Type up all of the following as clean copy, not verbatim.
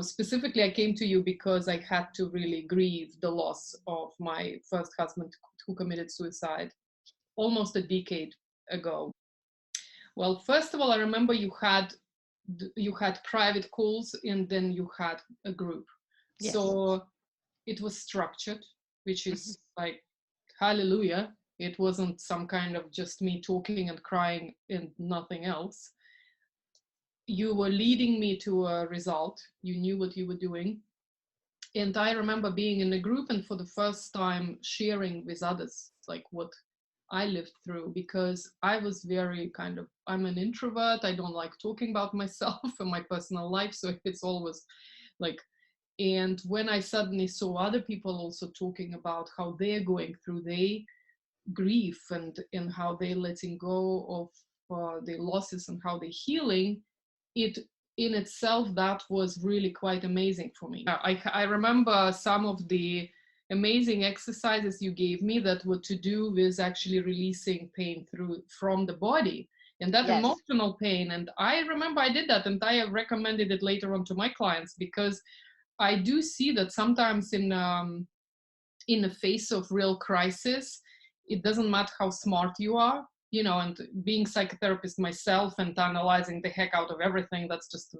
Specifically, I came to you because I had to really grieve the loss of my first husband who committed suicide almost a decade ago. Well, first of all, I remember you had private calls and then you had a group. Yes. So it was structured, which is like, hallelujah. It wasn't some kind of just me talking and crying and nothing else. You were leading me to a result. You knew what you were doing. And I remember being in a group and for the first time sharing with others, like what I lived through, because I was very kind of, I'm an introvert. I don't like talking about myself and my personal life. So it's always like, and when I suddenly saw other people also talking about how they're going through their grief and how they're letting go of their losses and how they're healing, it in itself, that was really quite amazing for me. I remember some of the amazing exercises you gave me that were to do with actually releasing pain from the body and that emotional pain. And I remember I did that and I have recommended it later on to my clients, because I do see that sometimes in the face of real crisis, it doesn't matter how smart you are, and being psychotherapist myself and analyzing the heck out of everything, that's just a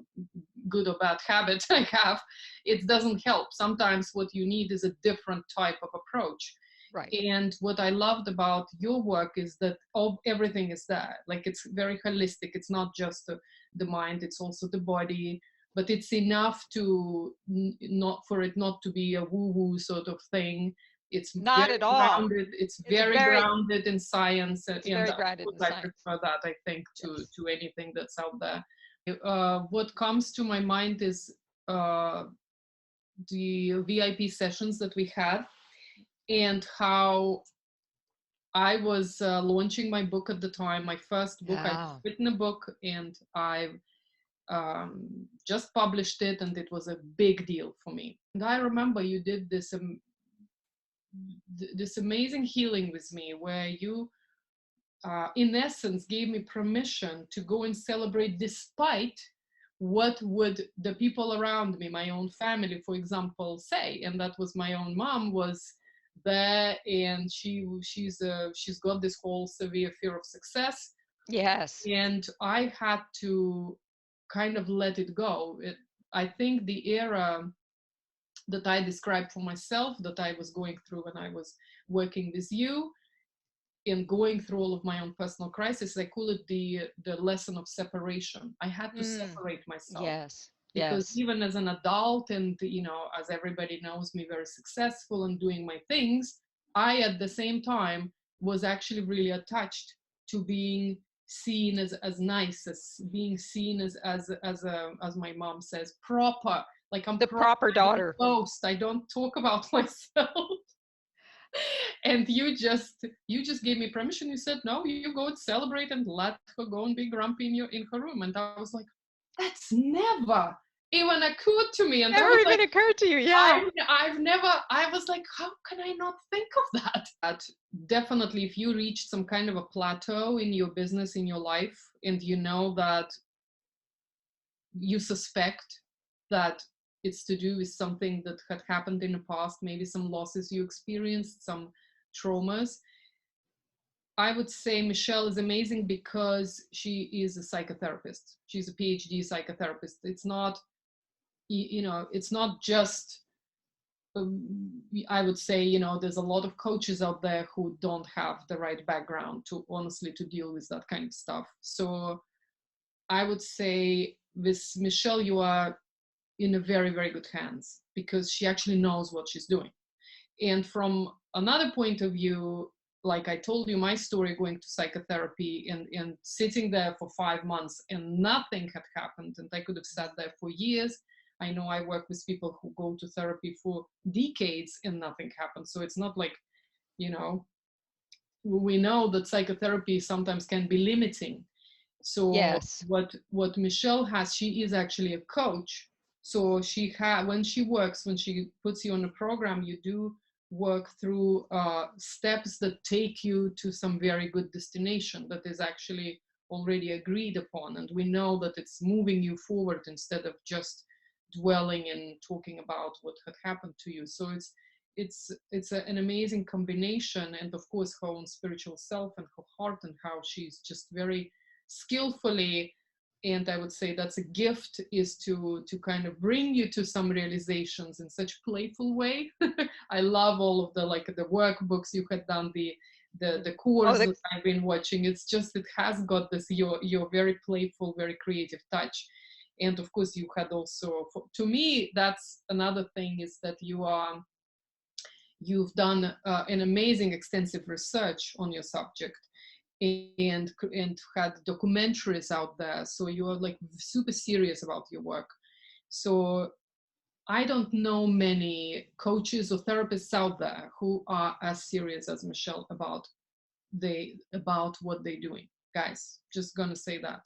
good or bad habit I have, it doesn't help. Sometimes what you need is a different type of approach. Right. And what I loved about your work is that everything is there. Like, it's very holistic. It's not just the mind, it's also the body, but it's enough to not to be a woo-woo sort of thing. It's Not very at all. grounded. It's very grounded in science, and very grounded in I science. prefer that, I think, to anything that's out there. What comes to my mind is the VIP sessions that we had, and how I was launching my book at the time, my first book. I've written a book and I've just published it, and it was a big deal for me. And I remember you did this amazing healing with me, where you in essence gave me permission to go and celebrate despite what would the people around me, my own family, for example, say. And that was my own mom was there, and she's got this whole severe fear of success. Yes. And I had to kind of let it go. I think the era that I described for myself, that I was going through when I was working with you and going through all of my own personal crisis, I call it the lesson of separation. I had to separate myself. Yes. Because even as an adult, and as everybody knows me, very successful and doing my things, I at the same time was actually really attached to being seen as nice, as being seen as my mom says, proper. Like, I'm the proper daughter. I don't boast. I don't talk about myself. And you just gave me permission. You said, no, you go and celebrate and let her go and be grumpy in her room. And I was like, that's never even occurred to me. And never even occurred to you. Yeah. I was like, how can I not think of that? That definitely, if you reach some kind of a plateau in your business, in your life, and you know that you suspect that it's to do with something that had happened in the past, maybe some losses you experienced, some traumas, I would say Michelle is amazing because she is a psychotherapist. She's a PhD psychotherapist. It's not, it's not just, I would say, there's a lot of coaches out there who don't have the right background to honestly to deal with that kind of stuff. So I would say with Michelle, you are in a very, very good hands, because she actually knows what she's doing. And from another point of view, like I told you my story, going to psychotherapy and sitting there for 5 months and nothing had happened, and I could have sat there for years. I know I work with people who go to therapy for decades and nothing happens. So it's not like, we know that psychotherapy sometimes can be limiting. So what Michelle has, she is actually a coach. So when she puts you on a program, you do work through steps that take you to some very good destination that is actually already agreed upon. And we know that it's moving you forward instead of just dwelling and talking about what had happened to you. So an amazing combination, and of course her own spiritual self and her heart, and how she's just very skillfully, and I would say that's a gift, is to kind of bring you to some realizations in such playful way. I love all of the, like, the workbooks you had done, the Oh, course the, that I've been watching. It's just, it has got this your very playful, very creative touch. And of course you had also, to me that's another thing, is that you've done an amazing extensive research on your subject, and had documentaries out there, so you are like super serious about your work. So I don't know many coaches or therapists out there who are as serious as Michelle about what they're doing. Guys, just gonna say that.